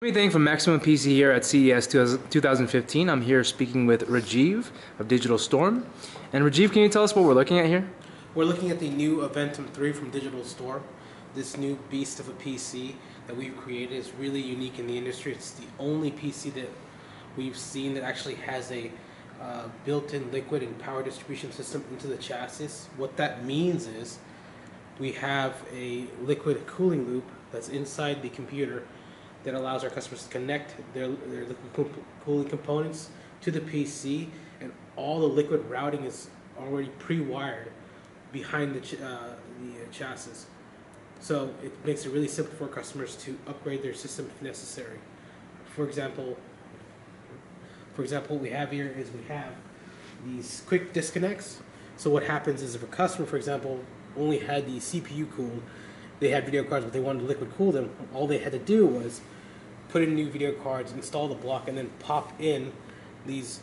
Anything from Maximum PC here at CES 2015. I'm here speaking with Rajiv of Digital Storm. And Rajiv, can you tell us what we're looking at here? We're looking at the new Aventum 3 from Digital Storm. This new beast of a PC that we've created is really unique in the industry. It's the only PC that we've seen that actually has a built-in liquid and power distribution system into the chassis. What that means is we have a liquid cooling loop that's inside the computer that allows our customers to connect their liquid cooling components to the PC, and all the liquid routing is already pre-wired behind the chassis. So it makes it really simple for customers to upgrade their system if necessary. For example, what we have here is we have these quick disconnects. So what happens is if a customer, for example, only had the CPU cooled, they had video cards but they wanted to liquid cool them, all they had to do was put in new video cards, install the block, and then pop in these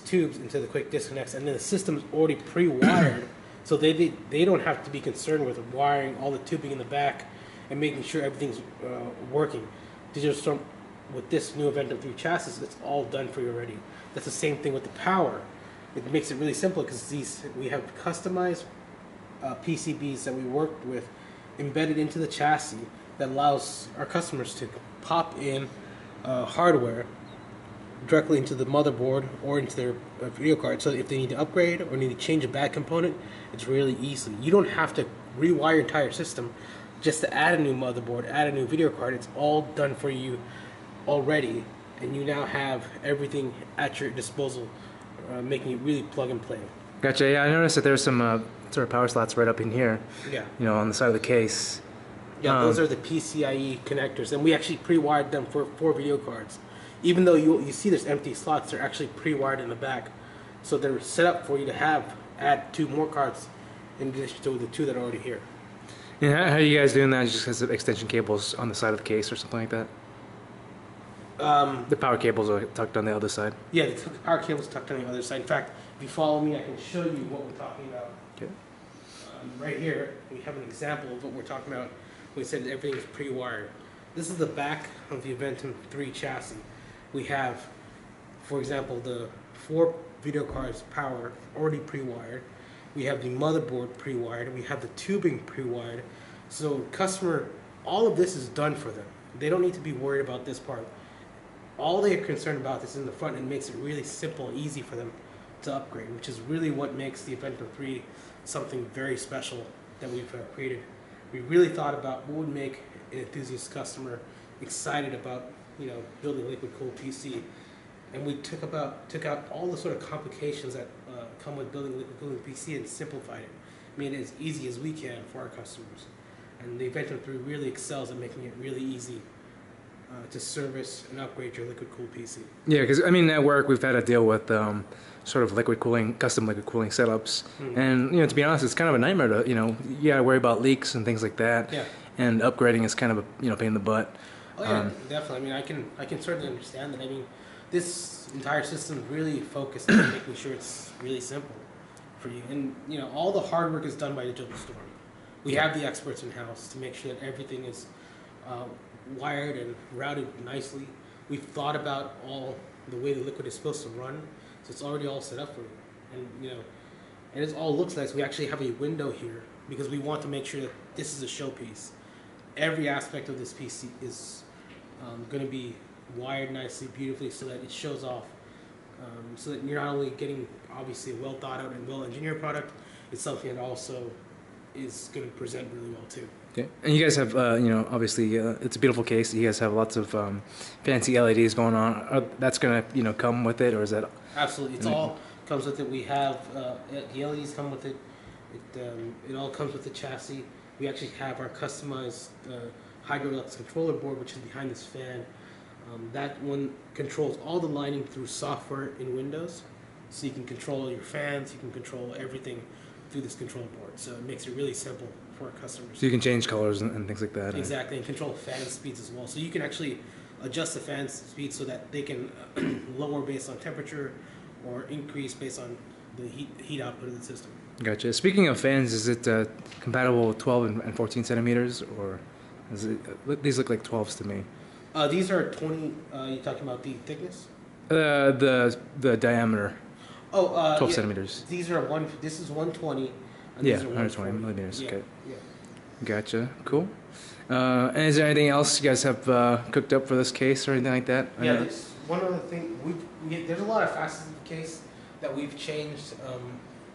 tubes into the quick disconnects, and then the system's already pre-wired, so they don't have to be concerned with wiring all the tubing in the back and making sure everything's working. Digital Storm, with this new Aventum 3 chassis, it's all done for you already. That's the same thing with the power. It makes it really simple because we have customized PCBs that we worked with embedded into the chassis that allows our customers to pop in hardware directly into the motherboard or into their video card. So if they need to upgrade or need to change a bad component, it's really easy. You don't have to rewire your entire system just to add a new motherboard, add a new video card. It's all done for you already, and you now have everything at your disposal, making it really plug and play. Gotcha. Yeah, I noticed that there's some sort of power slots right up in here. Yeah. You know, on the side of the case. Yeah, those are the PCIe connectors, and we actually pre-wired them for 4 video cards. Even though you see there's empty slots, they're actually pre-wired in the back, so they're set up for you to add 2 more cards in addition to the 2 that are already here. Yeah, how are you guys doing that? Just because of extension cables on the side of the case or something like that? The power cables are tucked on the other side. Yeah, the power cable's tucked on the other side. In fact, if you follow me, I can show you what we're talking about. Okay. Right here, we have an example of what we're talking about. We said everything is pre-wired. This is the back of the Aventum 3 chassis. We have, for example, the 4 video cards power already pre-wired. We have the motherboard pre-wired. We have the tubing pre-wired. So customer, all of this is done for them. They don't need to be worried about this part. All they're concerned about is in the front, and makes it really simple and easy for them to upgrade, which is really what makes the Aventum 3 something very special that we've created. We really thought about what would make an enthusiast customer excited about, building a liquid cooled PC, and we took out all the sort of complications that come with building a liquid cooled PC and simplified it, made it as easy as we can for our customers. And the Aventum 3 really excels at making it really easy to service and upgrade your liquid cooled PC. Yeah, because I mean at work we've had to deal with sort of liquid cooling, custom liquid cooling setups, and to be honest, it's kind of a nightmare to you gotta worry about leaks and things like that. Yeah. And upgrading is kind of a pain in the butt. Oh yeah, definitely. I mean, I can certainly understand that. I mean, this entire system is really focused on making sure it's really simple for you, and all the hard work is done by Digital Storm. We have the experts in house to make sure that everything is wired and routed nicely. We've thought about all the way the liquid is supposed to run, so it's already all set up for you. And it all looks nice. We actually have a window here because we want to make sure that this is a showpiece. Every aspect of this PC is going to be wired nicely, beautifully, so that it shows off. So that you're not only getting obviously a well thought out and well engineered product, it's something that also is going to present really well too. Okay. And you guys have, obviously, it's a beautiful case. You guys have lots of fancy LEDs going on. That's going to, come with it, or is that? Absolutely. It's all comes with it. We have the LEDs come with it. It all comes with the chassis. We actually have our customized Hydrolux controller board, which is behind this fan. That one controls all the lighting through software in Windows. So you can control your fans, you can control everything through this control board. So it makes it really simple for our customers. So you can change colors and things like that. Exactly, and control fan speeds as well. So you can actually adjust the fan speed so that they can lower based on temperature or increase based on the heat output of the system. Gotcha. Speaking of fans, is it compatible with 12 and 14 centimeters, or is it, these look like 12s to me? These are 20. You talking about the thickness? The diameter, Oh, 12 yeah. centimeters. These are one. This is 120. And Yeah, these are 120 140. millimeters. Yeah, Okay, yeah. gotcha. Cool. And is there anything else you guys have cooked up for this case or anything like that? Yeah, there's one other thing. There's a lot of facets of the case that we've changed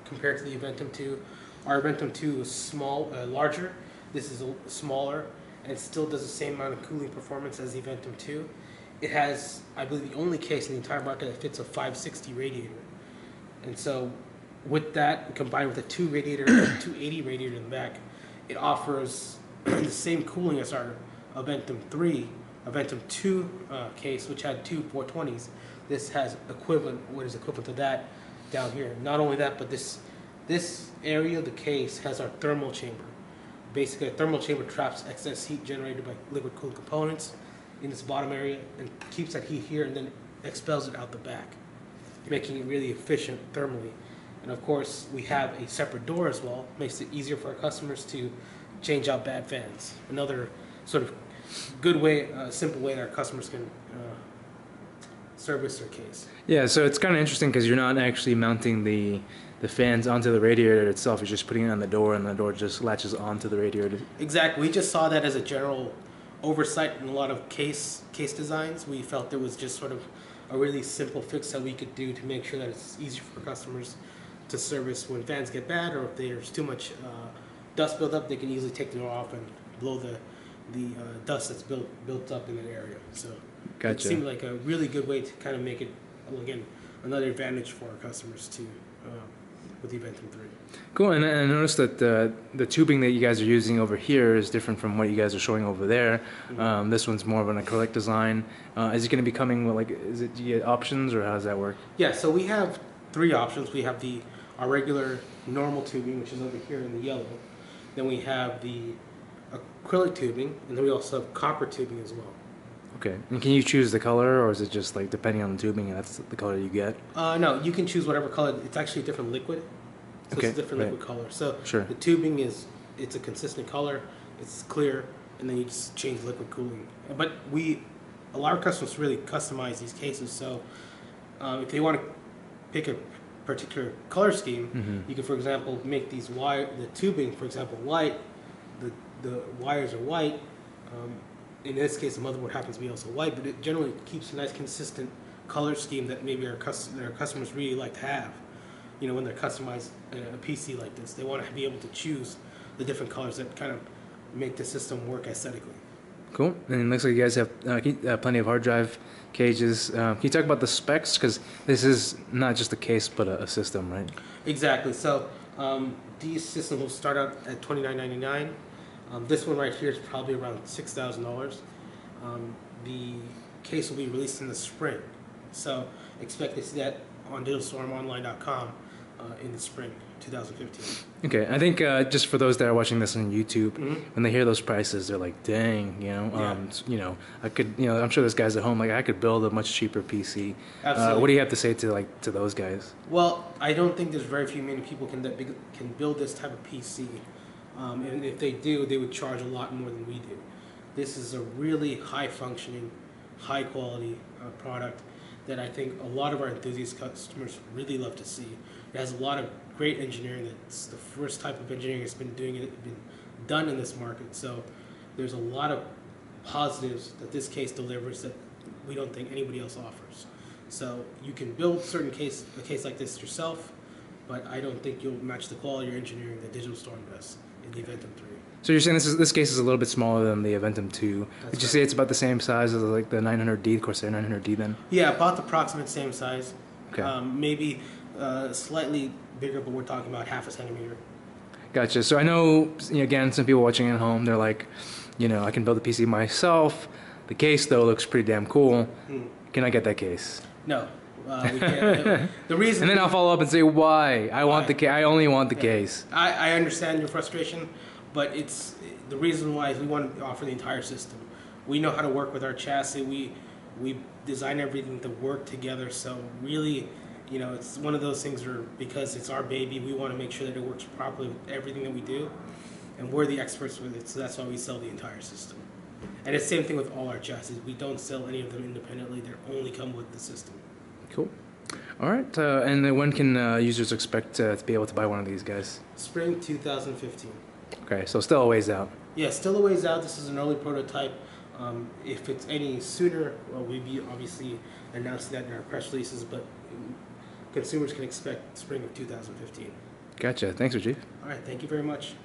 compared to the Aventum 2. Our Aventum 2 is larger. This is smaller, and it still does the same amount of cooling performance as the Aventum 2. It has, I believe, the only case in the entire market that fits a 560 radiator. And so, with that, combined with a 280 radiator in the back, it offers the same cooling as our Aventum 3, Aventum 2 case, which had two 420s. This has what is equivalent to that down here. Not only that, but this area of the case has our thermal chamber. Basically, a thermal chamber traps excess heat generated by liquid cooled components in this bottom area and keeps that heat here and then expels it out the back, making it really efficient thermally. And of course, we have a separate door as well. Makes it easier for our customers to change out bad fans. Another sort of good way, simple way that our customers can service their case. Yeah, so it's kind of interesting because you're not actually mounting the fans onto the radiator itself. You're just putting it on the door, and the door just latches onto the radiator. Exactly. We just saw that as a general oversight in a lot of case designs. We felt there was just sort of a really simple fix that we could do to make sure that it's easier for customers to service when fans get bad, or if there's too much dust built up, they can easily take the door off and blow the dust that's built up in that area. So Gotcha. It seemed like a really good way to kind of make it, again, another advantage for our customers too with the Aventum 3. Cool, and I noticed that the tubing that you guys are using over here is different from what you guys are showing over there. Mm-hmm. This one's more of an acrylic design. Is it going to be coming with, like, do you get options, or how does that work? Yeah, so we have 3 options. We have our regular normal tubing, which is over here in the yellow. Then we have the acrylic tubing, and then we also have copper tubing as well. Okay, and can you choose the color, or is it just like depending on the tubing, and that's the color you get? No, you can choose whatever color. It's actually a different liquid, so Okay, it's a different right. liquid color. So Sure. the tubing it's a consistent color, it's clear, and then you just change liquid cooling. But a lot of customers really customize these cases. So if they want to pick a particular color scheme, you can, for example, make the tubing, for example, white. The wires are white. In this case, the motherboard happens to be also white, but it generally keeps a nice consistent color scheme that maybe our customers really like to have. You know, when they're customizing a PC like this, they want to be able to choose the different colors that kind of make the system work aesthetically. Cool, and it looks like you guys have plenty of hard drive cages. Can you talk about the specs? Because this is not just a case, but a system, right? Exactly. So these systems will start out at $29.99. This one right here is probably around $6,000. The case will be released in the spring, so expect to see that on digitalstormonline.com in the spring 2015. Okay, I think just for those that are watching this on YouTube, when they hear those prices, they're like, "Dang, I could, I'm sure there's guys at home like I could build a much cheaper PC." Absolutely. What do you have to say to those guys? Well, I don't think there's many people can build this type of PC. And if they do, they would charge a lot more than we do. This is a really high-functioning, high-quality product that I think a lot of our enthusiast customers really love to see. It has a lot of great engineering. It's the first type of engineering that's been done in this market. So there's a lot of positives that this case delivers that we don't think anybody else offers. So you can build a case like this yourself, but I don't think you'll match the quality of engineering that Digital Storm does in the Aventum 3. So you're saying this case is a little bit smaller than the Aventum 2. Did you say it's about the same size as like the 900D, Corsair 900D then? Yeah, about the approximate same size. Okay. Maybe slightly bigger, but we're talking about half a centimeter. Gotcha. So I know, again, some people watching at home, they're like, I can build a PC myself. The case, though, looks pretty damn cool. Can I get that case? No. We can't. The reason. And then I'll follow up and say why. I only want the case. I understand your frustration, but the reason why is we want to offer the entire system. We know how to work with our chassis. We design everything to work together. So really, it's one of those things where, because it's our baby, we want to make sure that it works properly with everything that we do, and we're the experts with it. So that's why we sell the entire system. And it's the same thing with all our chassis. We don't sell any of them independently. They only come with the system. Cool. All right. And then when can users expect to be able to buy one of these guys? Spring 2015. Okay, so still a ways out. Yeah, still a ways out. This is an early prototype. If it's any sooner, well, we'll be obviously announcing that in our press releases, but consumers can expect spring of 2015. Gotcha. Thanks, Rajiv. All right, thank you very much.